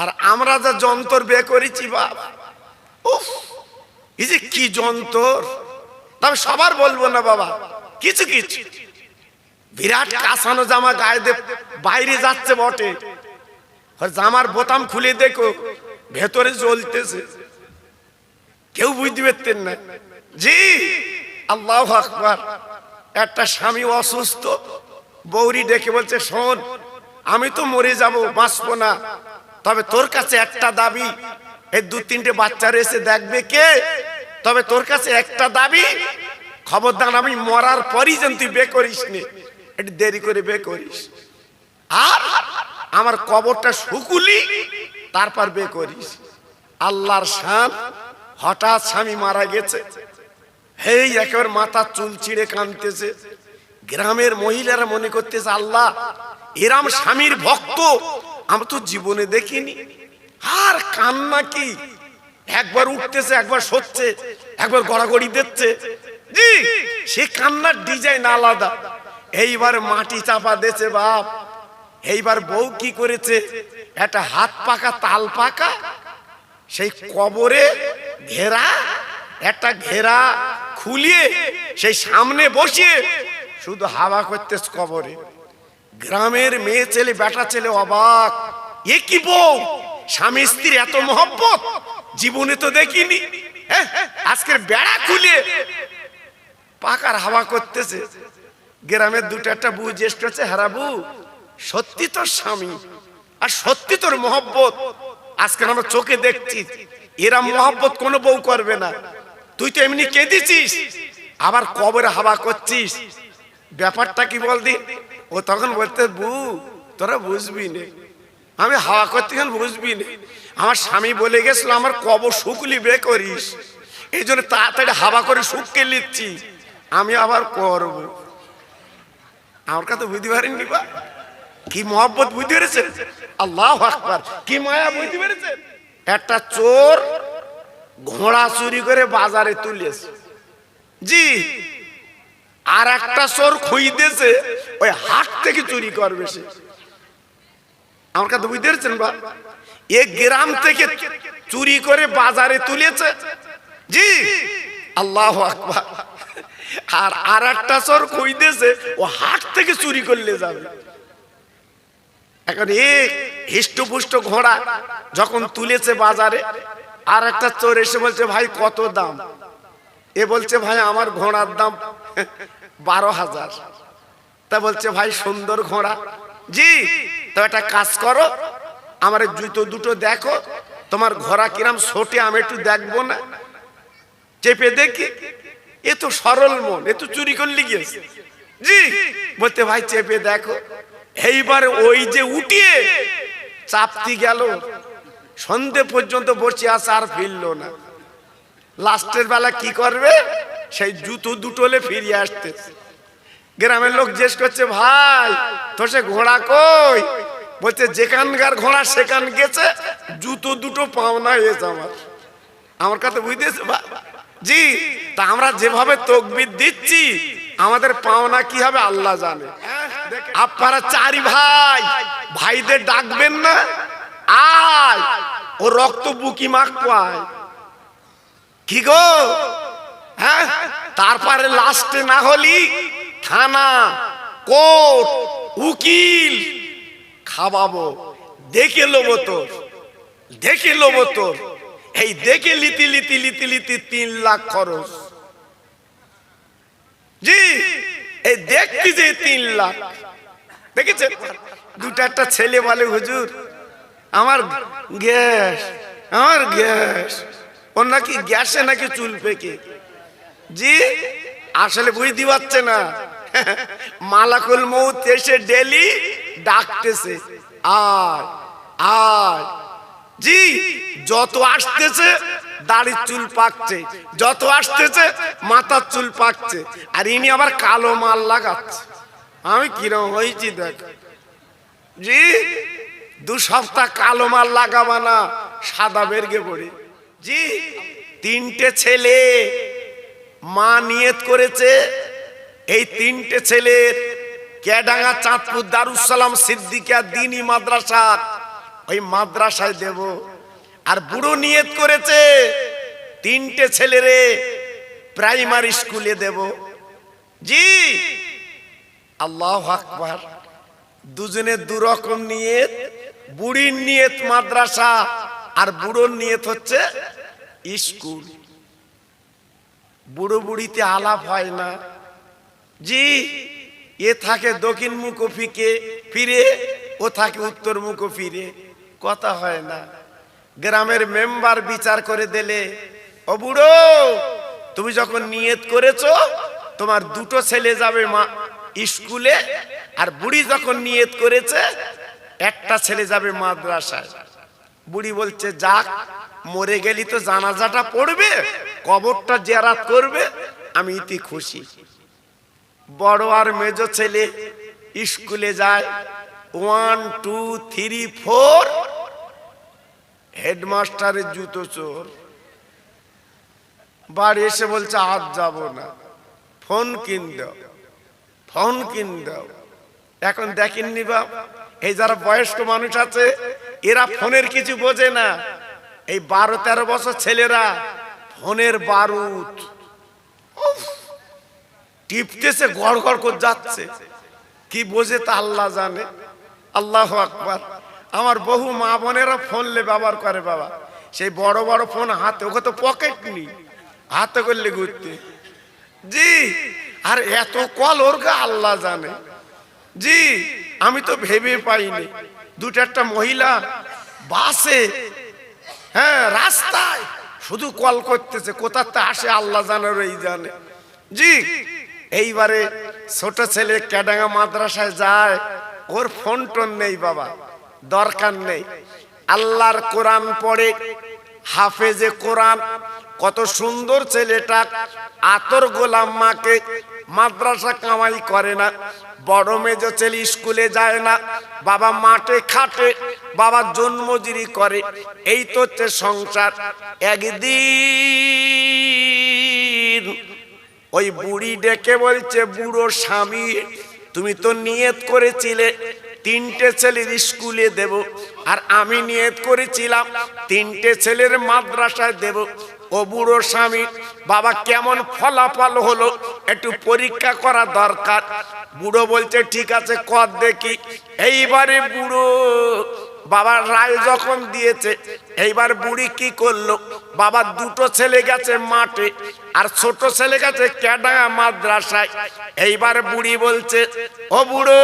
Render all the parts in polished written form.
আর আমরা যা যন্তর বে করেছি বাপ, উফ, এই যে কি যন্তর। তবে সবার বলবো না বাবা, কিছু কিছু বিরাট কাঁচানো জামা গায়ে দিয়ে বাইরে যাচ্ছে বটে, জামার বোতাম খুলে দেখো ভেতরে জ্বলতেছে, কেউ বুঝতে পারতেন না। জি আল্লাহু আকবার। একটা স্বামী অসুস্থ, বৌরি ডেকে বলছে, শোন আমি তো মরে যাব, বাঁচবো না, তবে তোর কাছে একটা দাবি, এই 2-3টে বাচ্চার এসে দেখবে কে, তবে তোর কাছে একটা দাবি, খবরদার আমি মরার পরই যেন তুই বে করিস নে, একটু দেরি করে বে করিস, আর আমার কবরটা শুকুলি তারপর বে করিস। আল্লাহর শান, হঠাৎ স্বামী মারা গেছে, হেই একেবারে মাথার চুল ছিঁড়ে কাঁদতেছে। গ্রামের মহিলারা মনে করতেছে, আল্লাহ এরাম স্বামীর ভক্ত আমরা তো জীবনে দেখিনি। আর কান্না কি, একবার উঠতেছে, একবার সচ্ছে, একবার গড়াগড়ি দিচ্ছে। জি সে কান্নার ডিজাইন আলাদা। এইবার মাটি চাপা দিয়েছে বাপ। এইবার বউ কি করেছে, একটা হাত পাকা তাল পাকা সেই কবরে ঘেরা, একটা ঘেরা খুলিয়ে সেই সামনে বসিয়ে শুধু হাওয়া করতেছে কবরে। গ্রামের মেয়ে ছেলে বেটা ছেলে অবাক, এ কি বউ, স্বামী স্ত্রীর এত মহব্বত জীবনে তো দেখিনি। আজকের বেড়া খুলে পাকার হাওয়া করতেছে। গ্রামের 2-1টা বউ জ্যেষ্ঠ হচ্ছে, হারাবু সত্যি তোর স্বামী আর সত্যি তোর মহব্বত, আজকে আমরা চোখে দেখছি, এরা মহব্বত কোনো বউ করবে না। তুই তো এমনি কেঁদেছিস, আবার কবরে হাওয়া করছিস, ব্যাপারটা কি বলদি? ও তখন বলতে, বউ তোরা বুঝবি না, আমি হাওয়া করতে বুঝবি না, আমার স্বামী বলে গেছিল আমার কবর শুকলি বে করিস, এই জন্য তাড়াতাড়ি হাওয়া করে শুকিয়ে নিচ্ছি, আমি আবার করব। আমার কথা বুঝতে পারেননি বা কি মহব্বত বুঝতে পেরেছেন? আল্লাহু আকবার, কি মায়া বুঝতে পেরেছেন? একটা চোর ঘোড়া চুরি করে বাজারে তুলেছে, জি, আর একটা চোর খুঁজতেছে ওই হাট থেকে চুরি করবে সে। আমার কথা বুঝতে পেরেছেন বা? এ গ্রাম থেকে চুরি করে বাজারে তুলেছে, জি আল্লাহু আকবার, আর একটা চোর খুঁজতেছে ও হাট থেকে চুরি করলে যাবে। এখন এক হিষ্টপুষ্ট ঘোড়া যখন তুলেছে বাজারে, আর একটা চোর এসে বলছে, ভাই কত দাম? এ বলছে, ভাই আমার ঘোড়ার দাম 12,000। তা বলছে, ভাই সুন্দর ঘোড়া, জি তো একটা কাজ করো, আমার জুতো দুটো দেখো, তোমার ঘোড়া কিরাম ছোটে আমি একটু দেখবো না, চেপে দেখি। এ তো সরল মন, এ তো চুরি করলে গিয়েছে, জি বলতে, ভাই চেপে দেখো। এইবার ওই যে উঠিয়ে চাপতি গেল, সন্ধে পর্যন্ত বসে আছে, আর ফিরল না। লাস্টের বেলা কি করবে, সেই জুতো দুটোলে ফিরিয়ে আসতে। গ্রামের লোক জিজ্ঞেস করছে, ভাই তোর সে ঘোড়া কই? বলছে, যেখানকার ঘোড়া সেখান গেছে, জুতো দুটো পাওনা হয়েছে আমার। আমার কথা বুঝতেছে? জি তা আমরা যেভাবে তাকবীর দিচ্ছি, আমাদের পাওনা কি হবে আল্লাহ জানে। আপনারা 4 ভাই, ভাইদের ডাকবেন না, আয় ও রক্ত বুকি মাখতো আয়, কি গো, হ্যাঁ? তারপরে লাস্টে না হলি থানা, কোর্ট, উকিল খাওয়াবো, দেখে লোবো তোর, দেখে লোবো তোর। এই দেখে লিতি লিতি লিতি লিতি 3 লাখ খরচ, জি এই দেখতে যে 3 লাখ। দেখেছেন? 2-1টা ছেলে বলে, হুজুর আমার গ্যাস, আমার গ্যাস, ওর নাকি গ্যাসে নাকি চুল পেকে। জি আসলে বুঝতে পারছে না, মালাকুল মউত এসে ডেলি ডাকতেছে, আয় আয়। জি যত আসতেছে দাড়ির চুল পাকছে, যত আসতেছে মাথার চুল পাকছে, আর ইনি আবার কালো মাল লাগাচ্ছে। আমি কিরম হয়েছি দেখ, জি 2 সপ্তাহ কালো মাল লাগাবা না, সাদা বেরগে পড়ে। জি 3টে ছেলে মা নিয়ত করেছে, এই 3টে ছেলের কেডাঙ্গা চাঁদপুর দারুস সালাম সিদ্দিকিয়া দ্বীনি মাদ্রাসা ওই মাদ্রাসায় দেব। আর বুড়ো নিয়ত করেছে 3টে ছেলেরে প্রাইমারি স্কুলে দেব। জি, আল্লাহু আকবার। দুজনের দুরকম নিয়ত। বুড়ির নিয়ত মাদ্রাসা, আর বুড়োর নিয়ত হচ্ছে স্কুল। বুড়ো বুড়িতে আলাপ হয় না। জি, এ থাকে দক্ষিণ মুখ ফিরে, ও থাকে উত্তর মুখ ফিরে, কথা হয় না। গ্রামের মেম্বার বিচার করে দিলে, ও বুড়ো, তুমি যখন নিয়ত করেছো তোমার 2টো ছেলে যাবে স্কুলে, আর বুড়ি যখন নিয়ত করেছে 1টা ছেলে যাবে মাদ্রাসায়। বুড়ি বলছে, যাক, মরে গেলি তো জানাজাটা পড়বে, কবরটা জিয়ারত করবে, আমি ইতি খুশি। বড় আর মেজো ছেলে স্কুলে যায়। 1 2 3 4, হেডমাস্টারের জুতো চোর। বাড়ি এসে বলছে, আজ যাব না, ফোন কিন দাও, ফোন কিন দাও। এখন দেখেননি বাপ, এই যারা বয়স্ক মানুষ আছে এরা ফোনের কিছু বোঝে না। এই 12-13 বছর ছেলেরা ফোনের বারুদ টিপতেছে, গড় গড় করে যাচ্ছে। কি বোঝে তা আল্লাহ জানে। আল্লাহু আকবার। আমার বহু মা বোনেরা ফোন লে ব্যবহার করে বাবা, সেই বড় বড় ফোন হাতে, ওকে তো পকেট নেই, হাতে করলে ঘুরতে। জি, আর এত কল ওর গা আল্লাহ জানে। জি, আমি তো ভেবে পাইনি। 2-4টা মহিলা বাসে, হ্যাঁ, রাস্তায় শুধু কল করতেছে, কোথাতে আসে আল্লাহ জানে, ওই জানে। জি, এইবারে ছোট ছেলে ক্যাডাঙ্গা মাদ্রাসায় যায়, ওর ফোন টোন নেই বাবা, দরকার নেই। আল্লাহর কোরআন পড়ে, হাফেজে কোরআন। কত সুন্দর ছেলেটা, আতর গোলাম মাকে, মাদ্রাসা কামাই করে না। বড় মেজো ছেলে স্কুলে যায় না, বাবা মাঠে খাটে, বাবা জন্মজুরি করে। এই তো হচ্ছে সংসার। একদিন ওই বুড়ি ডেকে বলছে, বুড়ো স্বামী, তুমি তো নিয়ত করেছিলে 3টে ছেলের স্কুলে দেব, আর আমি নিয়ত করেছিলাম 3টে ছেলের মাদ্রাসায় দেব। ও বুড়ো স্বামী, বাবা কেমন ফলাফল হলো একটু পরীক্ষা করা দরকার। বুড়ো বলছে, ঠিক আছে, কর দেখি। এইবারে বুড়ো বাবার রায় যখন দিয়েছে, এইবার বুড়ি কি করলো, বাবা 2টো ছেলে গেছে মাঠে, আর ছোট ছেলে গেছে ক্যাডাঙ্গা মাদ্রাসায়। এইবার বুড়ি বলছে, ও বুড়ো,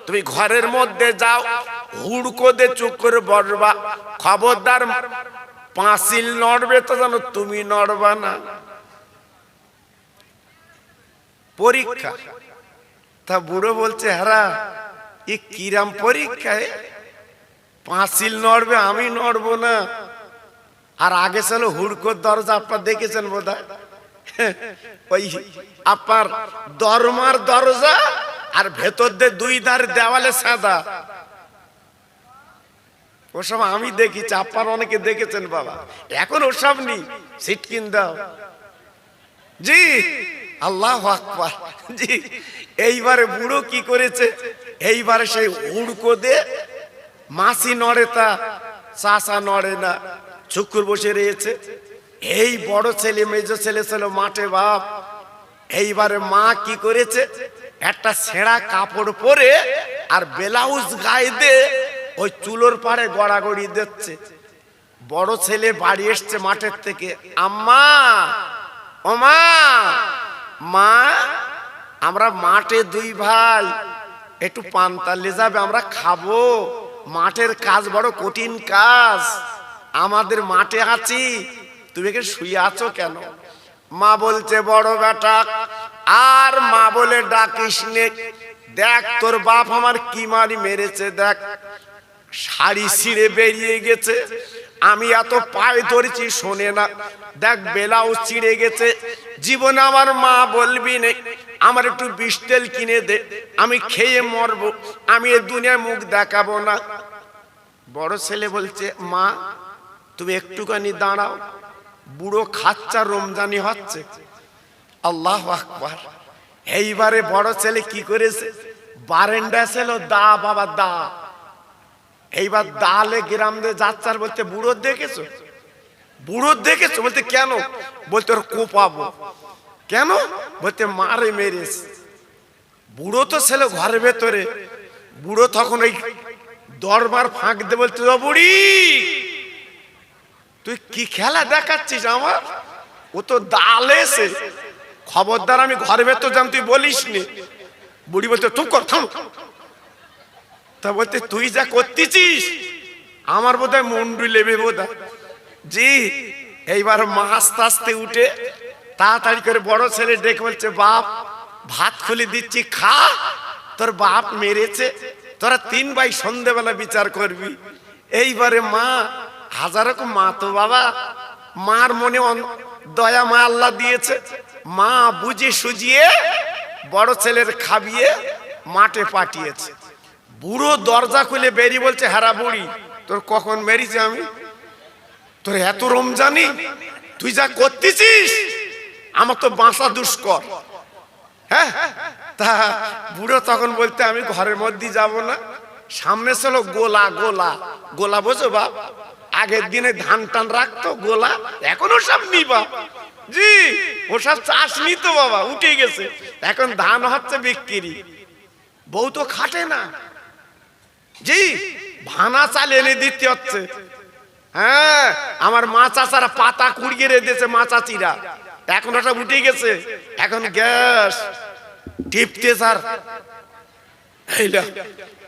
তুমি ঘরের মধ্যে যাও, হুড়কো দে চুপ করে বসবা, খবরদার পাঁচিল নড়বে তো জানো, তুমি নড়বা না। পরীক্ষা। তা বুড়ো বলছে, হ্যাঁ, এ কিরাম পরীক্ষায় পাঁচিল নড়বে, আমি নড়বো না। আর আগে ছিল হুড়কোর দরজা, আপনার দেখেছেন বোধহয়, ওই আপনার দরমার দরজা, আর ভেতর দিয়ে 2 ধারে দেওয়ালে সাদা। ওসব আমি দেখেছি, আপনার অনেকে দেখেছেন বাবা। এখন ওসব নেই, সিট কিন দাও। জি, আল্লাহু আকবার। জি, এইবারে বুড়ো কি করেছে, এইবারে সেই হুড়কো দে, মাসি নড়ে তা চাষা নড়ে না, চুকুর বসে রয়েছে। এই বড় ছেলে মেজো ছেলে ছিল মাঠে বাপ। এইবারে মা কি করেছে, একটা ছেঁড়া কাপড় পরে আর ব্লাউজ গায়ে দিয়ে ওই চুলোর পাড়ে গড়াগড়ি দিচ্ছে। বড় ছেলে বাড়ি এসছে মাঠের থেকে, আম্মা, ও মা, মা, আমরা মাঠে 2 ভাই, একটু পান্তালে যাবে, আমরা খাবো। মাঠের কাজ বড় কঠিন কাজ, আমাদের মাঠে আছি, তুমি এখানে শুয়ে আছো কেন? মা বলছে, বড় বেটা, আর মা বলে ডাকিস নে, দেখ তোর বাপ আমার কি মারি মেরেছে, দেখ শাড়ি ছিঁড়ে বেরিয়ে গেছে, আমি এত পায়ে ধরেছি শোনে না, দেখ ব্লাউজ ছিঁড়ে গেছে। জীবনে আমার মা বলবি নে, আমার একটু বিষ তেল কিনে দে, আমি খেয়ে মরবো, আমি এ দুনিয়ায় মুখ দেখাবো না। বড় ছেলে বলছে, মা তুমি একটুখানি দাঁড়াও, বুড়ো খাচ্চা রমজানি হচ্ছে। আল্লাহু আকবার। এইবারে বড় ছেলে কি করেছে, বারান্দা ছিল দা, বাবা দা, এইবার দালে গ্রাম দিয়ে যাচ্ছে আর বলতে বুড়ো দেখেছো, বুড়ো দেখেছো? বলতে কেন? বলতে ওর কোপাবো। কেন? বলতে মারে মেরেছে। বুড়ো তো ছেলে ঘরের ভেতরে, বুড়ো তখন ওই দরবার ফাঁক দিয়ে বলতে, ও বুড়ি তুই কি খেলা দেখাচ্ছিস আমার? ও তো দালে এসে, খবরদার আমি ঘরের ভেতর যাম তুই বলিস নি। বুড়ি বলতে চুপ কর, থাম। তা বলতে তুই যা করতেছিস আমার বোধহয় মুন্ডু লেবে বোধহয়। জি। এইবার মা আস্তে আস্তে উঠে তাড়াতাড়ি করে বড় ছেলে ডেকে বলছে, বাপ ভাত খুলে দিচ্ছি খা, তোর বাপ মেরেছে, তোরা 3 ভাই সন্ধ্যেবেলা বিচার করবি। এইবারে মা, হাজার রকম মা তো বাবা, মার মনে দয়া মা আল্লাহ দিয়েছে, মা বুঝে সুজিয়ে বড় ছেলের খাবিয়ে মাঠে পাঠিয়েছে। বুড়ো দরজা খুলে বেরিয়ে বলছে, হারা বুড়ি তোর কখন মেরেছি আমি? তোর এত রমজানি, তুই যা করতেছিস আমার তো বাঁচা দুষ্কর। হ্যাঁ, তা বুড়ো তখন বলতে, আমি ঘরের মধ্যে যাব না, সামনে ছিল গোলা। গোলা গোলা বোঝো বাপ? আগের দিনে ধান টান রাখতো গোলা, এখন ওসব নিবা। জি, ওসব চাষ নিত বাবা, উঠে গেছে, এখন ধান হচ্ছে বিক্রি। বউ তো খাটে না, জি, ভানা চাল এনে দিতে হচ্ছে। হ্যাঁ, আমার মা চাচারা পাতা কুড়িয়ে রেখেছে, মা চাচিরা, এখন ওটা উঠে গেছে, এখন গ্যাস টিপতে স্যার,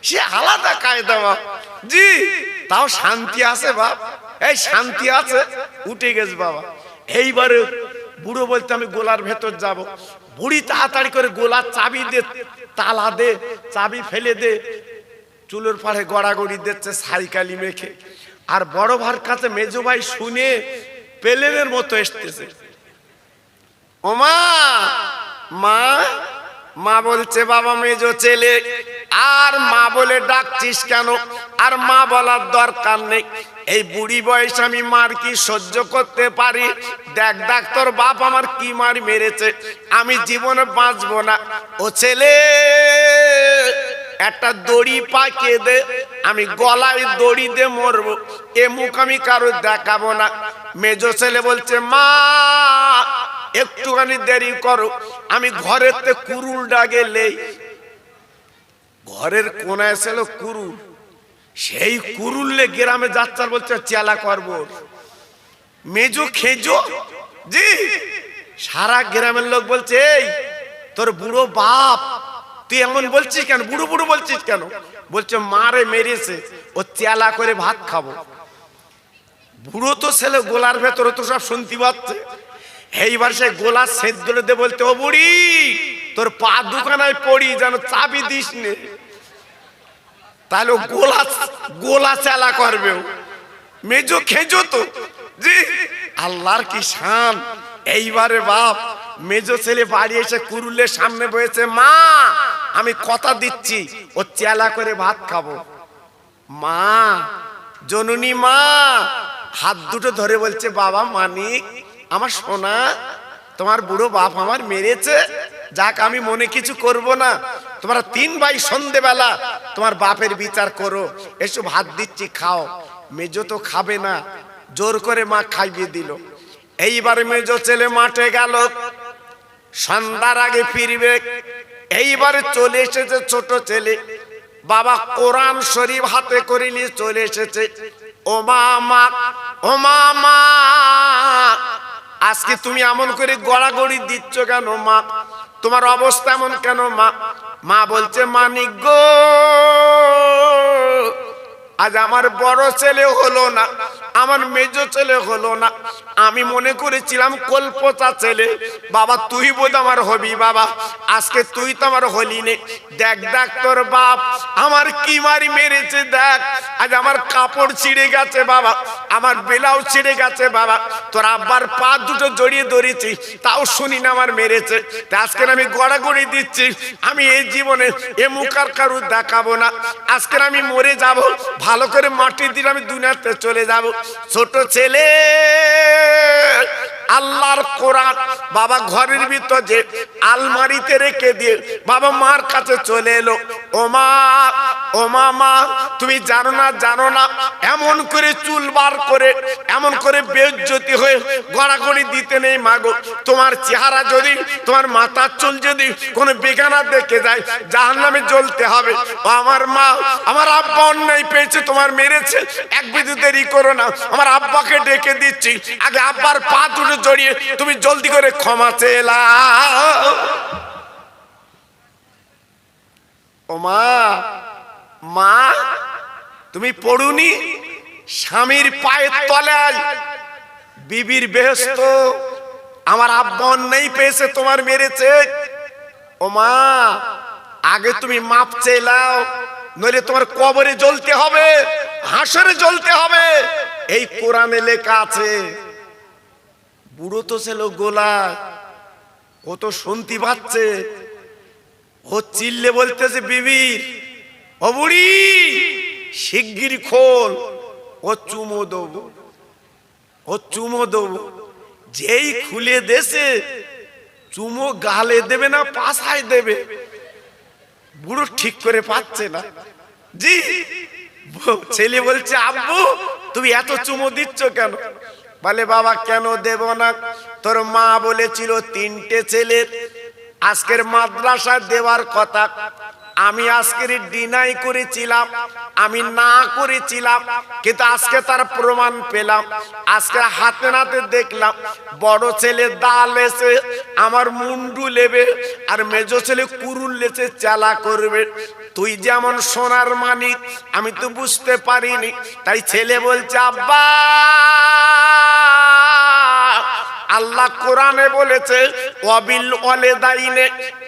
সে আলাদা কায়দা বাপ। জি, তাও শান্তি আছে বাপ, এই শান্তি আছে, উঠে গেছে বাবা। এইবারে বুড়ো বলতে, আমি গোলার ভেতর যাব। বুড়ি তাড়াতাড়ি করে গোলার চাবি দে, তালা দে, চাবি ফেলে দে, চুলোর পাড়ে গড়াগড়ি দিচ্ছে সাইকালি মেখে। আর বড় ভাইয়ের কাছে মেজো ভাই শুনে পেলেনের মতো এসতেছে, ও মা, মা, মা বলছে, বাবা মেজো ছেলে, আর মা বলে ডাকছিস কেন? আর মা বলার দরকার নেই, এই বুড়ি বয়স আমি মার কি সহ্য করতে পারি? দেখ দেখ তোর বাপ আমার কি মার মেরেছে, আমি জীবনে বাঁচবো না। ও ছেলে, একটা দড়ি পাকিয়ে দে, আমি গলায় দড়ি দিয়ে মরবো, এ মুখ আমি কারো দেখাবো না। মেজো ছেলে বলছে, মা একটুখানি দেরি করো, আমি ঘরের তে কুরুল ডাকে লেই। ঘরের কোনায় ছিল কুরুল, সেই কুরুললে গ্রামে যাচ্ছে, বলছে চেলা করবো। মেজো খেজো, জি, সারা গ্রামের লোক বলছে, এই তোর বুড়ো বাপ, তুই এমন বলছিস কেন? বুড়ো বুড়ো বলছিস কেন? বলছে মারে মেরেছে, ও চেলা করে ভাত খাবো। বুড়ো তো ছেলে গোলার ভেতরে তো সব শুনতে পাচ্ছে। এইবার সে গোলা সেদ্ধ দে বলতে, ও বুড়ি তোর পা দুখানায় পড়ি, যেন চাবি দিস নে, তাহলে গোলা গোলা চেলা করবে। মেজো খেজো তো, জি, আল্লাহর কি শান। এইবারে বাপ মেজো ছেলে বাড়ি এসে কুরুলের সামনে বসেছে, মা আমি কথা দিচ্ছি ও চেলা করে ভাত খাবো। মা, জননী মা হাত দুটো ধরে বলছে, বাবা মানিক, আমার সোনা, তোমার বুড়ো বাপ আমার মেরেছে, যাক আমি মনে কিছু করব না, তোমরা 3 ভাই সন্ধ্যেবেলা তোমার বাপের বিচার করো, এসো ভাত দিচ্ছি খাও। মেজো তো খাবে না, জোর করে মা খাইয়ে দিল। এইবারে মেজো ছেলে মাঠে গেল, সন্ধ্যার আগে ফিরবে। এইবারে চলে এসেছে ছোট ছেলে, বাবা কোরআন শরীফ হাতে করে নিয়ে চলে এসেছে। ও মা, ও মা, আজকে তুমি এমন করে গড়াগড়ি দিচ্ছ কেন মা? তোমার অবস্থা এমন কেন মা? মা বলছে, মানিক গো, আজ আমার বড় ছেলে হলো না, আমার মেজো ছেলে হলো না, আমি মনে করেছিলাম কল্পতা ছেলে। বাবা তুই বোধ আমার হবি, বাবা আজকে তুই তো আমার হলি নে। দেখ দেখ তোর বাপ আমার কি মারি মেরেছে, দেখ আজ আমার কাপড় ছিঁড়ে গেছে বাবা, আমার বেলাও ছিঁড়ে গেছে বাবা, তোর আব্বার পা দুটো জড়িয়ে ধরেছি, তাও শুনি না আমার মেরেছে। আজকে আমি গড়াগড়ি দিচ্ছি, আমি এই জীবনে এ মুখ আর কারু দেখাবো না, আজকে আমি মরে যাব, ভালো করে মাটি দিয়ে আমি দুনিয়াতে চলে যাব। ছোট ছেলে আল্লাহর কোরআন বাবা ঘরের ভিতর যে আলমারিতে রেখে দিয়ে বাবা মার কাছে চলে এলো। ও মা, ও মা, তুমি জানো না এমন করে চুল বার করে এমন করে বেইজ্জতি হয়ে গড়াগড়ি দিতে নেই মাগো। তোমার চেহারা যদি, তোমার মাথার চুল যদি কোনো বেগানা দেখে যায় জাহান্নামে জ্বলতে হবে। ও আমার মা, আমার আব্বা অন্যায় পেয়েছে, তোমার মেরেছে, এক বিন্দু দেরি করো না, আমার আব্বাকে ডেকে দিচ্ছি, আগে আব্বার পা দুটো জড়িয়ে তুমি জলদি করে ক্ষমা চেয়ে নাও। ও মা, তুমি পড়ুনি স্বামীর পায়ের তলায় বিবির বেহেশত, আমার আব্বা অন্যায় পেয়েছে, তোমার মেরেছে। ও মা, আগে তুমি মাপ চেয়ে নাও, নইলে তোমার কবরে জ্বলতে হবে, হাসরে জ্বলতে হবে। এই কোরআনে লেখা আছে। বুড়ো তো ছিল গোলা, ও তো শুনতে পাচ্ছে, ও চিল্লে বলতেছে বিবির, ও বুড়ি শিগগির খোল, ও চুমো দেবো, ও চুমো দেবো। যেই খুলে দেশে চুমো গালে দেবে না পাছায় দেবে, বুড়ো ঠিক করে পাচ্ছে না। জি, ছেলে বলছে আব্বু তুমি এত চুমো দিচ্ছ কেন? বলে বাবা কেন দেব না, তোর মা বলেছিল 3টে ছেলের আজকের মাদ্রাসা দেওয়ার কথা, আমি আজকের ডিনাই করেছিলাম, আমি না করেছিলাম, কিন্তু আজকে তার প্রমাণ পেলাম। আজকে হাতে নাতে দেখলাম বড় ছেলে দা লেছে আমার মুন্ডু লেবে, আর মেজো ছেলে কুরুল লেছে চালা করবে। তুই যেমন সোনার মানিক, আমি তো বুঝতে পারিনি। তাই ছেলে বলছে আব্বা, আল্লাহ কোরআনে বলেছে ওয়াবিল ওয়ালিদাইনে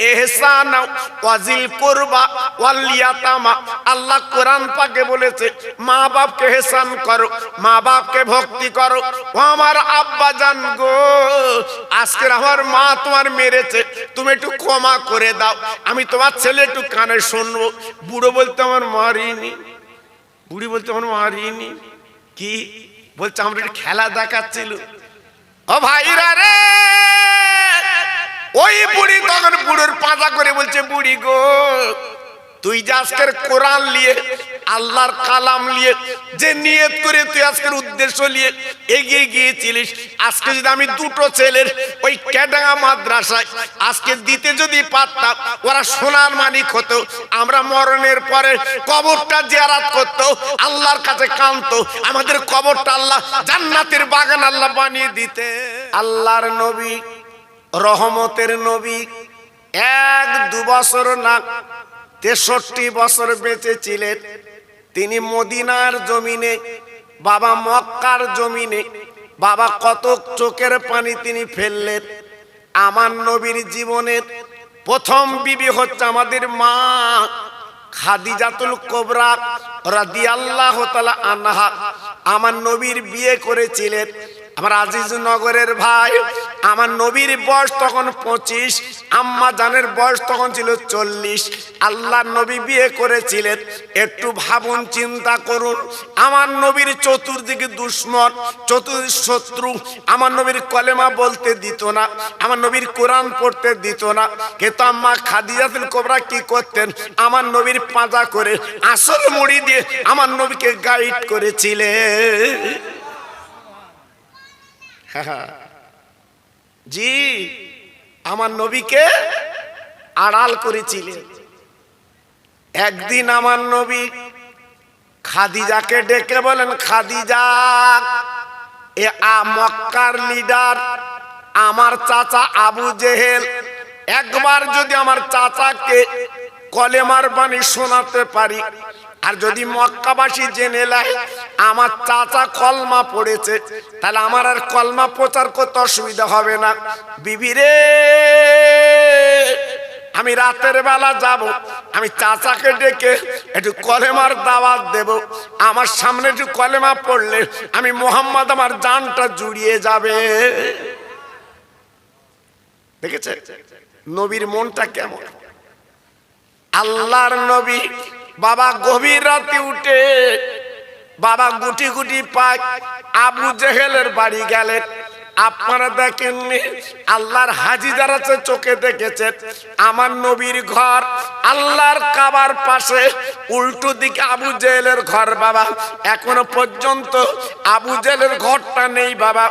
ইহসানা ওয়াজিল কুরবা ওয়াল ইয়াতামা। আল্লাহ কোরআন পাকে বলেছে মা বাপকে ইহসান করো, মা বাপকে ভক্তি করো। ও আমার আব্বা জান গো, আজকে আমার মা তোমার মেরেছে, তুমি একটু ক্ষমা করে দাও, আমি তোমার ছেলে একটু কানে শুনবো। বুড়ো বলতে আমার মারিনি, বুড়ি বলতে আমার মারিনি, কি বলছে আমরা একটু খেলা দেখাচ্ছিল। ও ভাইরা রে, ওই বুড়ি তখন বুড়োর পাঁজা করে বলছে বুড়ি গো, তুই যে আজকের কোরআন নিয়ে আল্লাহর কালাম নিয়ে যে নিয়ত করে তুই আজকের উদ্দেশ্য নিয়ে এগিয়ে গিয়েছিলিস, আজকে যদি আমি 2টো ছেলের ওই ক্যাডাঙ্গা মাদ্রাসায় আজকে দিতে যদি পারতাম, ওরা সোনার মানিক হতো, আমরা মরণের পরে কবরটা জিয়ারত করত, আল্লাহর কাছে কাঁদতো, আমাদের কবরটা আল্লাহ জান্নাতের বাগান আল্লাহ বানিয়ে দিতে। আল্লাহর নবী, রহমতের নবী 1-2 বছর না 63 বছর বেঁচে ছিলেন। তিনি মদিনার জমিনে, বাবা মক্কার জমিনে, বাবা কত চোখের পানি তিনি ফেললেন। আমার নবীর জীবনের প্রথম বিবি হচ্ছে আমাদের মা খাদিজাতুল কুবরা রাদিয়াল্লাহু তাআলা আনহা। আমার নবীর বিয়ে করেছিলেন আমার আজিজ নগরের ভাই। আমার নবীর বয়স তখন 25, আম্মা জানের বয়স তখন ছিল 40। আল্লাহর নবী বিয়ে করেছিলেন। একটু ভাবুন, চিন্তা করুন, আমার নবীর চতুর্দিকে দুশ্মন, চতুর্দিকে শত্রু, আমার নবীর কলেমা বলতে দিত না, আমার নবীর কোরআন পড়তে দিত না। কিন্তু আম্মা খাদিজাতুল কুবরা কি করতেন, আমার নবীর পাঁজা করে আসল মুড়ি দিয়ে আমার নবীকে গাইড করেছিলেন। জি, আমার নবীকে আড়াল করেছিলেন। একদিন আমার নবী খাদিজাকে ডেকে বলেন, খাদিজা, এ মক্কার লিডার আমার চাচা আবু জেহেল, একবার যদি আমার চাচাকে কলেমার বাণী শোনাতে পারি, আর যদি মক্কাবাসী জেনে নেয় আমার চাচা কলমা পড়েছে, তাহলে আমার আর কলমা প্রচার করতে অসুবিধা হবে না। বিবিরে, আমি রাতের বেলা যাব, আমি চাচাকে ডেকে একটু কলেমার দাওয়াত দেব, আমার সামনে একটু কলেমা পড়লে আমি মোহাম্মদ আমার জানটা জুড়িয়ে যাবে। দেখেছে নবীর মনটা কেমন? আল্লাহর নবী বাবা গভীর রাতে উঠে বাবা গুটি গুটি পায় আবু জেহেলের বাড়ি গেলেন। আপনারা দেখেননি, আল্লাহর হাজি যারা আছে চোখে দেখেছেন, আমার নবীর ঘর আল্লাহর কাবার পাশে, উল্টো দিকে আবু জেহেলের ঘর। বাবা এখনো পর্যন্ত আবু জেহেলের ঘরটা নেই। বাবা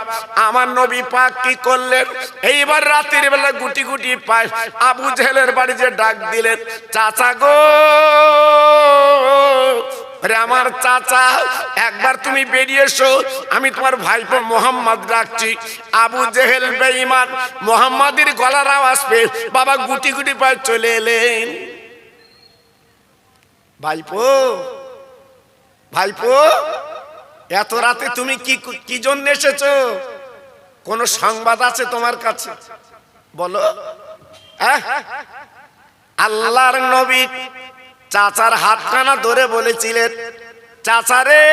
আমার নবী পাক কি করলেন, এইবার রাতের বেলা গুটি গুটি পায় আবু জেহেলের বাড়ি যে ডাক দিলেন, চাচা গো, আমার চাচা একবার তুমি বেরিয়ে এসো, আমি তোমার ভাইপো মোহাম্মদ ডাকছি। আবু জেহেল বেঈমান মোহাম্মদের গলার আওয়াজ পেয়ে বাবা গুটি গুটি পায়ে চলে এলেন। ভাইপো, ভাইপো, এত রাতে তুমি কি জন্য এসেছো? কোন সংবাদ আছে তোমার কাছে? বলো। আল্লাহর নবী চাচার হাতখানা ধরে বলেছিলেন, চাচা রে,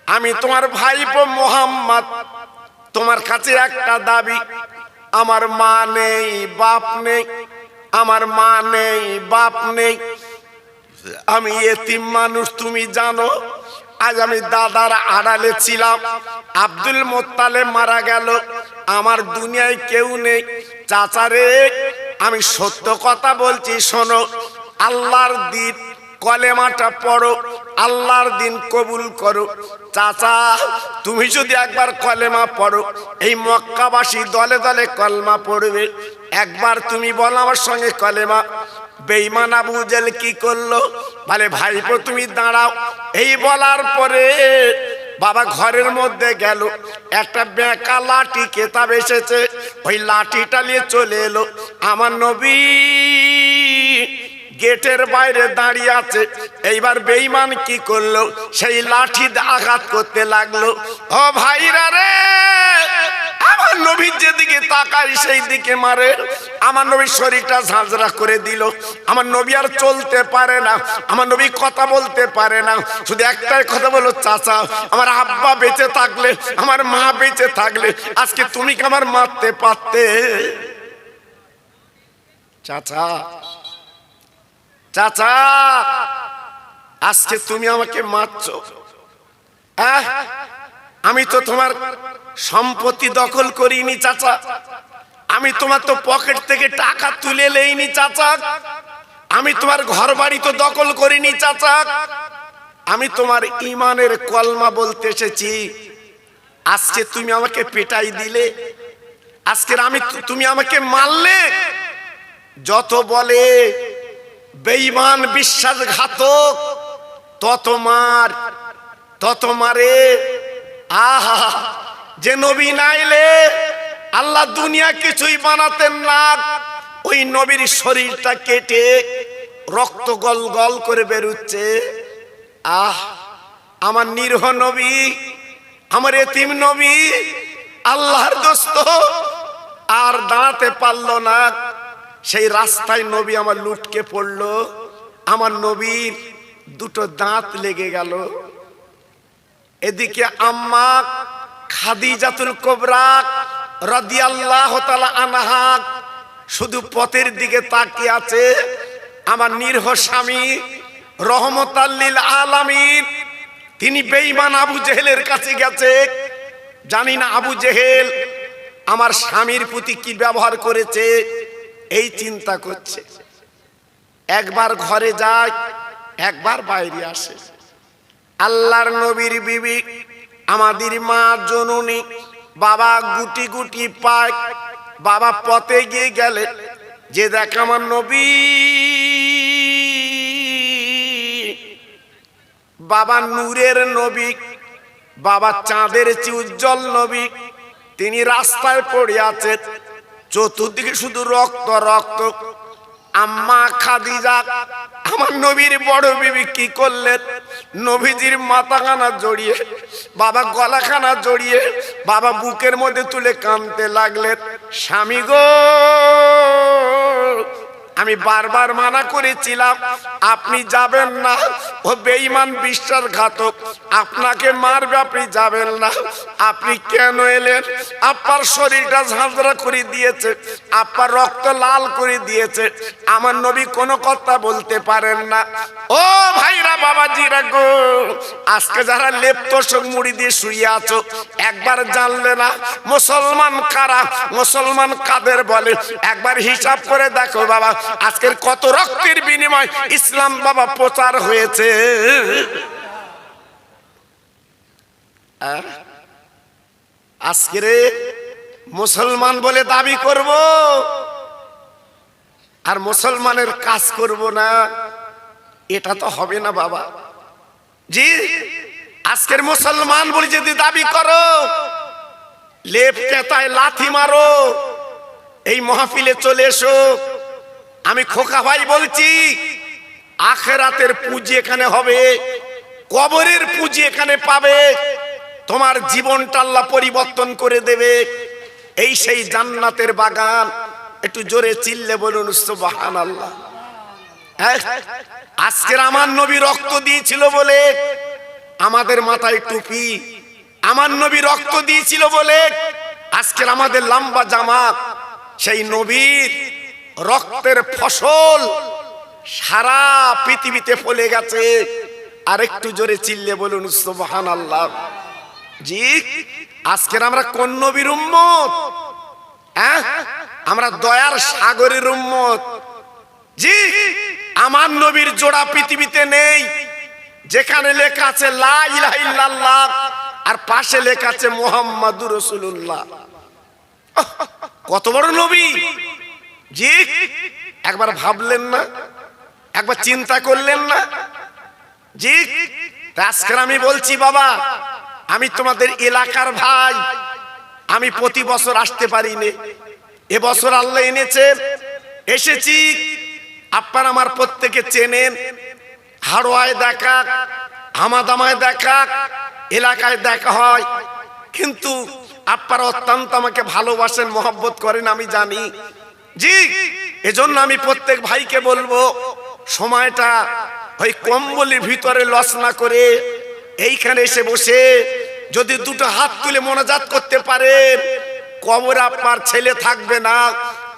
আমি তোমার ভাইপো মোহাম্মদ, তোমার কাছে একটা দাবি। আমার মা নেই, বাপ নেই, আমার মা নেই, বাপ নেই, আমি এতিম মানুষ, তুমি জানো। আজ আমি দাদার আড়ালে ছিলাম, আব্দুল মোত্তালেব মারা গেল, আমার দুনিয়ায় কেউ নেই। চাচা রে, আমি সত্য কথা বলছি, শোনো, আল্লাহর দিন কলেমাটা পড়ো, আল্লাহর দিন কবুল করো। চাচা তুমি যদি একবার কলেমা পড়ো, এই মক্কাবাসী দলে দলে কলমা পড়বে। একবার তুমি বলো আমার সঙ্গে কলেমা। বেঈমান আবু জেহেল কি করলো, বলে ভাইপো তুমি দাঁড়াও। এই বলার পরে বাবা ঘরের মধ্যে গেল, একটা বেঁকা লাঠি কেতাব এসেছে, ওই লাঠিটা নিয়ে চলে এলো। আমার নবী গেটের বাইরে দাঁড়িয়ে আছে। এইবার বেঈমান কি করলো, সেই লাঠি আঘাত করতে লাগলো। ও ভাইরা রে, আমার নবীর যেদিকে তাকাই সেই দিকে মারে। আমার নবীর শরীরটা ঝাঁঝরা করে দিল। আমার নবী আর চলতে পারে না, আমার নবী কথা বলতে পারে না, শুধু একটাই কথা বলো, চাচা আমার আব্বা বেঁচে থাকলে, আমার মা বেঁচে থাকলে আজকে তুমি কি আমার মারতে পারতে? চাচা, চাচা আজকে তুমি আমাকে মারছো। আমি তো তোমার সম্পত্তি দখল করিনি চাচা, আমি তোমার তো পকেট থেকে টাকা তুলে নেইনি চাচা, আমি তোমার ঘর বাড়ি তো দখল করিনি চাচা, আমি তোমার ইমানের কলমা বলতে এসেছি। আজকে তুমি আমাকে পেটাই দিলে, আজকে তুমি আমাকে মারলে। যত বলে বেঈমান বিশ্বাসঘাতক তত মার, তত মারে। আহা, যে নবী নাইলে আল্লাহ দুনিয়া কিছুই বানাতেন না। ওই নবীর শরীরটা কেটে রক্ত গল গল করে বেরুচ্ছে। আহ, আমার নিরহ নবী, আমার এতিম নবী, আল্লাহর দোস্ত আর দাঁড়াতে পারলো না। সেই রাস্তায় নবী আমার লুটকে পড়লো, আমার নবীর দুটো দাঁত লেগে গেল। এদিকে আম্মা খাদিজাতুল কুবরা রাদিয়াল্লাহু তাআলা আনহা শুধু পথের দিকে তাকিয়ে আছে। আমার নিরহ স্বামী রহমতাল লিল আলামিন, তিনি বেঈমান আবু জেহেলের কাছে গেছে। জানি না আবু জেহেল আমার স্বামীর প্রতি কি ব্যবহার করেছে, এই চিন্তা করছে। একবার ঘরে যায়, একবার বাইরে আসে। আল্লাহর নবীর বিবি আমাদের মা জননী, বাবা গুটি গুটি পায়। বাবা পথে গিয়ে গেলে যে দেখ আমার নবী, বাবা নূরের নবী, বাবা চাঁদের চেয়ে উজ্জ্বল নবী, তিনি রাস্তায় পড়ে আছেন, চতুর্দিকে শুধু রক্ত রক্ত। আম্মা খাদিজা আমার নবীর বড় বিবি কি করলেন, নবীজির মাথাখানা জড়িয়ে, বাবা গলাখানা জড়িয়ে, বাবা বুকের মধ্যে তুলে কাঁদতে লাগলেন। স্বামী গো, আমি বারবার মানা করেছিলাম আপনি যাবেন না, ও বেঈমান বিশ্বাসঘাতক, আপনাকে মারবে, আপনি যাবেন না। আপনি কেন এলেন? আপনার শরীরটা ঝাঁঝরা করে দিয়েছে, আপনার রক্ত লাল করে দিয়েছে, আমার নবী কোনো কথা বলতে পারেন না। ও ভাইরা বাবাজিরা গো, আজকে যারা লেপ তোষক মুড়ি দিয়ে শুয়ে আছো, একবার জানলে না মুসলমান কারা, মুসলমান কাদের বলে, একবার হিসাব করে দেখো বাবা, আজকের কত রক্তের বিনিময় ইসলাম বাবা প্রচার হয়েছে। আজকের মুসলমান বলে দাবি করব আর মুসলমানের কাজ করব না, এটা তো হবে না বাবা। জি, আজকের মুসলমান বলে যদি দাবি করো, লেপ কেতায় লাথি মারো, এই মাহফিলে চলে এসো। আমি খোকা ভাই বলছি, আখিরাতের পুঁজি এখানে হবে, কবরের পুঁজি এখানে পাবে, তোমার জীবনটা আল্লাহ পরিবর্তন করে দেবে। এই সেই জান্নাতের বাগান। একটু জোরে চিল্লে বলুন সুবহানাল্লাহ। আজকের আমার নবী রক্ত দিয়েছিল বলে আমাদের মাথায় টুপি, আমার নবী রক্ত দিয়েছিল বলে আজকের আমাদের লম্বা জামা। সেই নবীর রক্তের ফসল সারা পৃথিবীতে ফলে গেছে। আর একটু জোরে চিল্লে বলুন সুবহানাল্লাহ। জি, আজকের আমরা কোন নবীর উম্মত? আমরা দয়ার সাগরের উম্মত। জি, আমার নবীর জোড়া পৃথিবীতে নেই। যেখানে লেখা আছে লা ইলাহা ইল্লাল্লাহ আর পাশে লেখা আছে মুহাম্মাদুর রাসূলুল্লাহ। কত বড় নবী! জি, একবার ভাবলেন না? একবার চিন্তা করলেন না? জি, আজকে আমি বলছি বাবা, আমি তোমাদের এলাকার ভাই, আমি প্রতি বছর আসতে পারিনি, এবছর আল্লাহ এনেছে, এসেছি। আপনারা আমার প্রত্যেকে চেনেন, হাড়োয়ায় দেখা, হামাদামায় দেখা, এলাকায় দেখা হয়, কিন্তু আপনারা অত্যন্ত আমাকে ভালোবাসেন, মহব্বত করেন, আমি জানি। জি, এজন্য আমি প্রত্যেক ভাইকে বলবো, সময়টা ওই কম্বলের ভিতরে লস না করে এইখানে এসে বসে যদি দুটো হাত তুলে মোনাজাত করতে পারেন, কবরে আপনার ছেলে থাকবে না,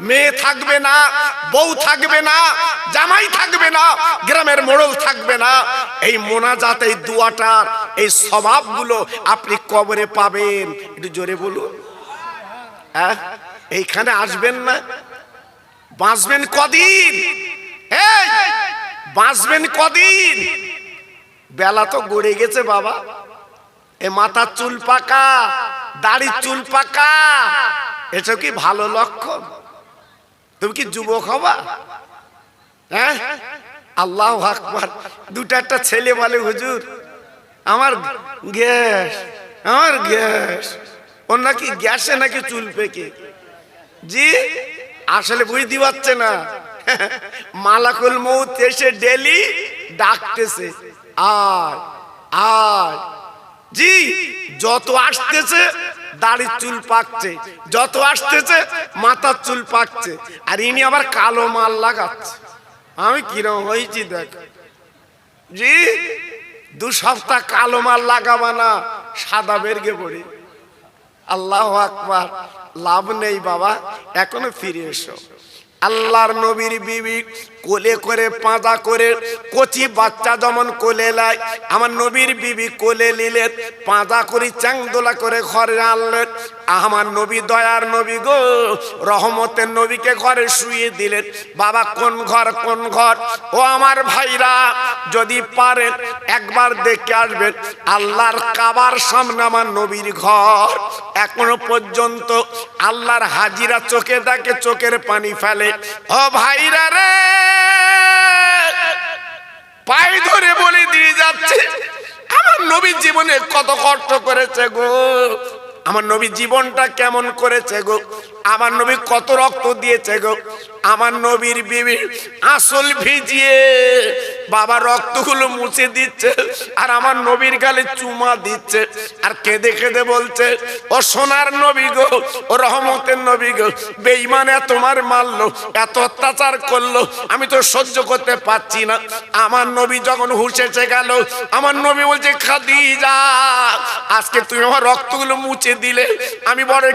মেয়ে থাকবে না, বউ থাকবে না, জামাই থাকবে না, গ্রামের মোড়ল থাকবে না। এই মোনাজাত, এই দোয়াটার এই স্বভাবগুলো আপনি কবরে পাবেন। একটু জোরে বলুন। এইখানে আসবেন না, বাঁচবেন কদিন? বাঁচবেন কদিন? বেলা তো গড়ে গেছে বাবা। এ মাথার চুল পাকা, দাড়ির চুল পাকা, এটা কি ভালো লক্ষণ? তুমি কি যুবক হবা? আল্লাহু আকবার। দুটো একটা ছেলে বলে, হুজুর আমার গ্যাস, আমার গ্যাস। ওর নাকি গ্যাসে নাকি চুল পেকে। জি, আসলে বুঝতে পারছে না, মালাকুল মউত এসে ডেলি ডাকতেছে, আয় আয়। জি, যত আসতেছে দাড়ির চুল পাকছে, যত আসতেছে মাথার চুল পাকছে, আর ইনি আবার কালো মাল লাগাচ্ছে। আমি কিরম হয়েছি দেখ। জি, 2 সপ্তাহ কালো মাল লাগাবা না, সাদা বেরগে পড়ি। আল্লাহু আকবার। লাভ নেই বাবা, এখনো ফিরে এসো। আল্লাহর নবীর বিবি কোলে করে পাঁজা করে, কচি বাচ্চা যেমন কোলে লাই, আমার নবীর বিবি কোলে নিলেন, পাঁজা করে চাংদোলা করে ঘরে আনলেন। আমার নবী দয়ার নবী গো, রহমতের নবীকে ঘরে শুয়ে দিলেন। বাবা কোন ঘর, কোন ঘর? ও আমার ভাইরা, যদি পারেন একবার দেখে আসবেন, আল্লাহর কাবার সামনে আমার নবীর ঘর। এখনো পর্যন্ত আল্লাহর হাজিরা চোখে দেখে, চোখের পানি ফেলে। ও ভাইরা রে, পায়ে ধরে বলে দিয়ে যাচ্ছে, আমার নবী জীবনে কত কষ্ট করেছে গো, আমার নবী জীবনটা কেমন করেছে গো, আমার নবী কত রক্ত দিয়েছে গো। আমার নবীর বিবি আসল ভিজিয়ে বাবা রক্তগুলো মুছে দিচ্ছে আর আমার নবীর গালে চুমা দিচ্ছে আর কেঁদে কেঁদে বলছে, ও সোনার নবী গো, ও রহমতের নবী গো, বেঈমানে তোমার মারলো, এত অত্যাচার করলো, আমি তো সহ্য করতে পারছি না। আমার নবী যখন হুঁশ এসে গেল, আমার নবী বলছে, খাদিজা আজকে তুমি আমার রক্তগুলো মুছে দিলে, আমি বড়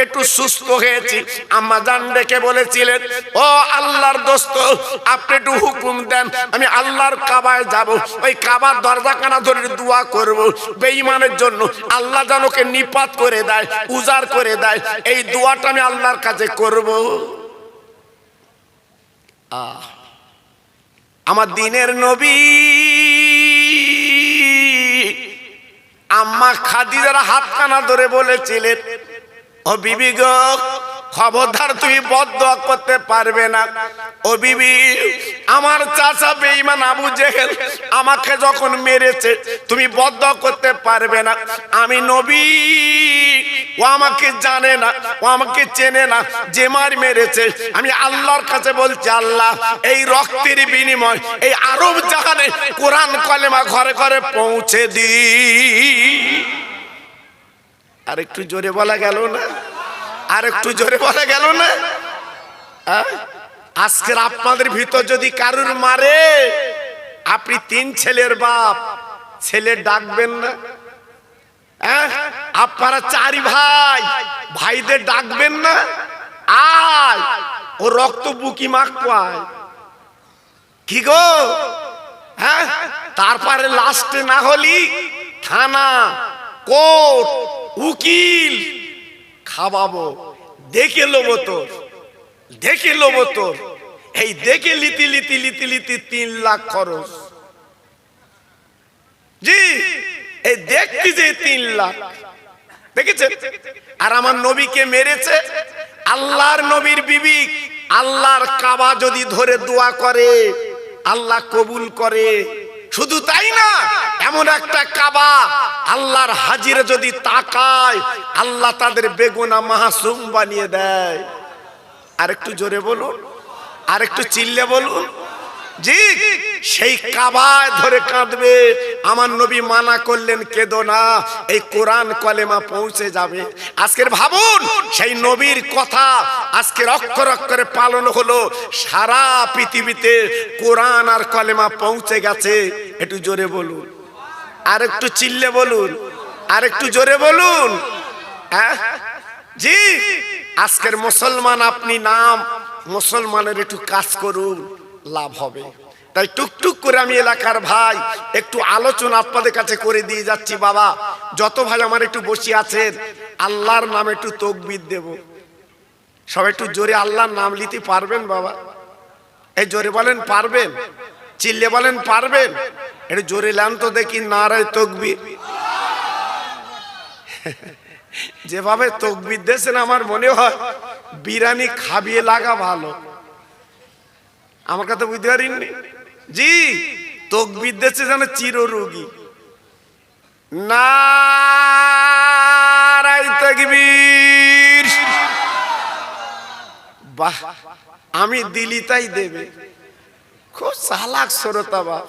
একটু সুস্থ হয়েছি। আম্মা জান ডেকে বলেছিলেন, ও আল্লাহর দোস্ত, আপনি একটু হুকুম দেন, আমি আল্লাহর কাবায় যাব, ওই কাবার দরজাখানা ধরে দোয়া করব বেঈমানের জন্য, আল্লাহ যেন ওকে নিপাত করে দেয়, উজাড় করে দেয়, এই দোয়াটা আমি আল্লাহর কাছে করব। আমার দিনের নবী আম্মা খাদিজার হাতখানা ধরে বলেছিলেন, ও বিবি গো, খবরদার তুমি বদদোয়া করতে পারবে না। ও বিবি, আমার চাচা বেঈমান আবু জেহেল আমাকে যখন মেরেছে, তুমি বদদোয়া করতে পারবে না। আমি নবী, ও আমাকে জানে না, ও আমাকে চেনে না, যে মার মেরেছে আমি আল্লাহর কাছে বলছি, আল্লাহ এই রক্তের বিনিময় এই আরব জাহানে কোরআন কলেমা ঘরে ঘরে পৌঁছে দি। আর একটু জোরে বলা গেল না? আর একটু জোরে বলা গেল না? আজকের আপনাদের ভিতর যদি কারুর মারে, আপনি 3 ছেলের বাপ, ছেলে ডাকবেন না? আপনারা 4 ভাই, ভাইদের ডাকবেন না? আয়, ও রক্ত বুকি মাখবায় কি গো? তারপরে লাস্টে না হলি থানা, কোর্ট, উকিল খাওয়াবো, দেখে লোবো তোর, দেখে লোবো তোর, এই দেখে লিতি লিতি লিতি লিতি 3 লাখ খরচ। জি, এই দেখতে যে 3 লাখ দেখেছে। আর আমার নবীকে মেরেছে, আল্লাহর নবীর বিবি আল্লাহর কাবা যদি ধরে দোয়া করে, আল্লাহ কবুল করে। শুধু তাই না, এমন একটা কাবা আল্লাহর হাজিরে যদি তাকায়, আল্লাহ তাদের বেগুনা মাসুম বানিয়ে দেয়। আর একটু জোরে বলুন, আর একটু চিল্লে বলুন। জি, সেই কাবায় ধরে কাঁদবে। আমার নবী মানা করলেন, কেঁদো না, এই কোরআন কলেমা পৌঁছে যাবে। আজকের ভাবুন, সেই নবীর কথা আজকের অক্ষর অক্ষরে পালন হলো, সারা পৃথিবীতে কোরআন আর কলেমা পৌঁছে গেছে। একটু জোরে বলুন, আর একটু চিল্লে বলুন, আর একটু জোরে বলুন। জি, আজকের মুসলমান আপনি নাম, মুসলমানের একটু কাজ করুন, লাভ হবে। তাই টুকটুক করে আমি এলাকার ভাই একটু আলোচনা আপনাদের কাছে করে দিয়ে যাচ্ছি। বাবা, যত ভাই আমার একটু বসে আছেন, আল্লাহর নামে একটু তাকবীর দেব। সবাই একটু জোরে আল্লাহর নাম নিতে পারবেন? বাবা, এই জোরে বলেন পারবেন? চিল্লে বলেন পারবেন? একটু জোরে লান তো দেখি, নারায়ে তাকবীর। যেভাবে তাকবীর দিয়েছেন, আমার মনে হয় বিরিয়ানি খাবিয়ে লাগা ভালো। আমার কথা বুঝতে পারিনি? জি, তাকবীর দিয়েছে যেন চিররোগী। নারায়ে তাকবীর। বাহ, আমি দিলি তাই দেবে। খুব চালাক শ্রোতা বাপ।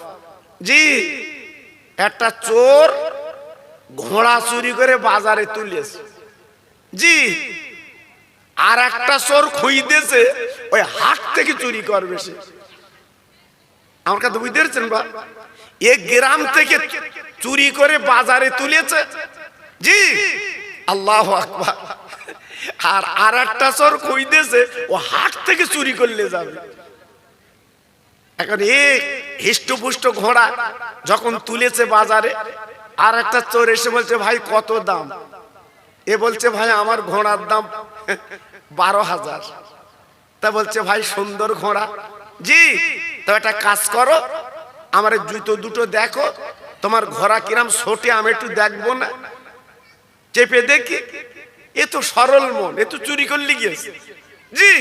জি, একটা চোর ঘোড়া চুরি করে বাজারে তুলেছে। জি, আর একটা চোর খুঁজতেছে ওই হাট থেকে চুরি করবে সে। আমার কথা বুঝতে পারছেন? বা এক গ্রাম থেকে চুরি করে বাজারে তুলেছে। জি, আল্লাহু আকবার। আর একটা চোর খুঁজতেছে ও হাট থেকে চুরি করলে যাবে। এখন এক হিষ্টপুষ্ট ঘোড়া যখন তুলেছে বাজারে, আর একটা চোর এসে বলছে, ভাই কত দাম? এ বলছে, ভাই আমার ঘোড়ার দাম 12,000। তা বলছে, ভাই সুন্দর ঘোড়া। জি, তো একটা কাজ করো, আমার জুতো দুটো দেখো, তোমার ঘোড়া কিরাম ছোটে, আমি একটু দেখবো না? চেপে দেখি। এ তো সরল মন, এ তো চুরি করলে গিয়েছে। জি,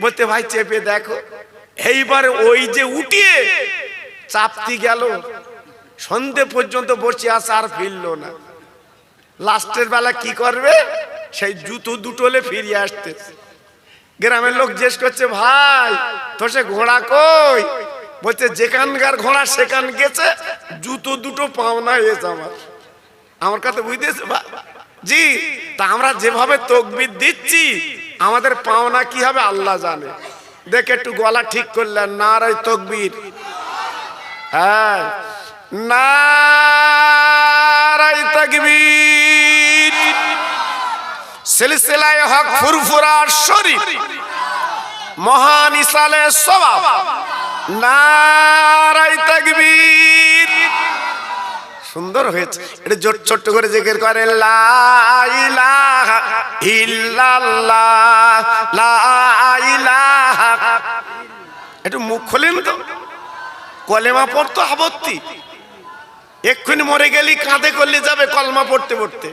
বলতে ভাই চেপে দেখো। এইবার ওই যে উঠিয়ে চাপতি গেল, সন্ধে পর্যন্ত বসে আছে, আর ফিরল না। লাস্টের বেলা কি করবে? সেই জুতো দুটোলে ফিরিয়ে আসতেছে। গ্রামের লোক জিজ্ঞেস করছে, ভাই তো সে ঘোড়া কই? বলছে যেখানকার ঘোড়া সেখান গেছে, জুতো দুটো পাওনা হয়েছে আমার কথা বুঝতেছে জি। তা আমরা যেভাবে তাকবীর দিচ্ছি আমাদের পাওনা কি হবে আল্লাহ জানে। দেখে একটু গলা ঠিক করলেন, নারায়ে তাকবীর। হ্যাঁ, নারায়ে তাকবীর। সিলসিলায়ে হক ফুরফুরা শরীফ মহান ইসালে সওয়াব, নারায়ে তাকবীর। সুন্দর হয়েছে। এটা জোর ছোট্ট করে জিকির করে, লা ইলাহা ইল্লাল্লাহ, লা ইলাহা। একটু মুখ খোলেন তো, কলেমা পড়তো আপত্তি, এক্ষুনি মরে গেলি কাঁধে করলে যাবে কলমা পড়তে পড়তে।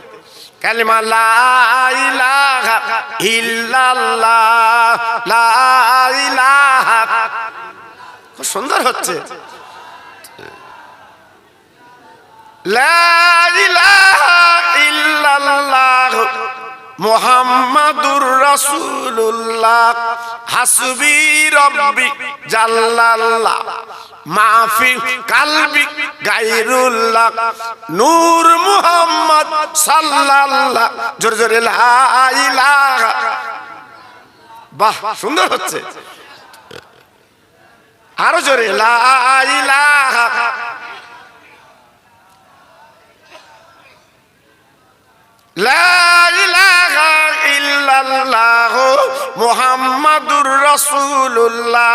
কালেমা লা ইলাহা ইল্লাল্লাহ, লা ইলাহা। খুব সুন্দর হচ্ছে। লা ইলাহা ইল্লাল্লাহ মুহাম্মাদুর রাসূলুল্লাহ, হাসবি রব্বি জাল্লাল্লাহ, মাফি কালবি গায়রুল্লাহ, নূর মুহাম্মদ সাল্লাল্লাহ। জোরে জোরে লা ইলাহা। বাহ, সুন্দর হচ্ছে। আরো জোরে লা ইলাহা। লা ইলাহা ইল্লাল্লাহ মুহাম্মাদুর রাসূলুল্লাহ।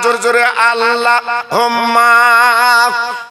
জোরে জোরে আল্লাহুম্মা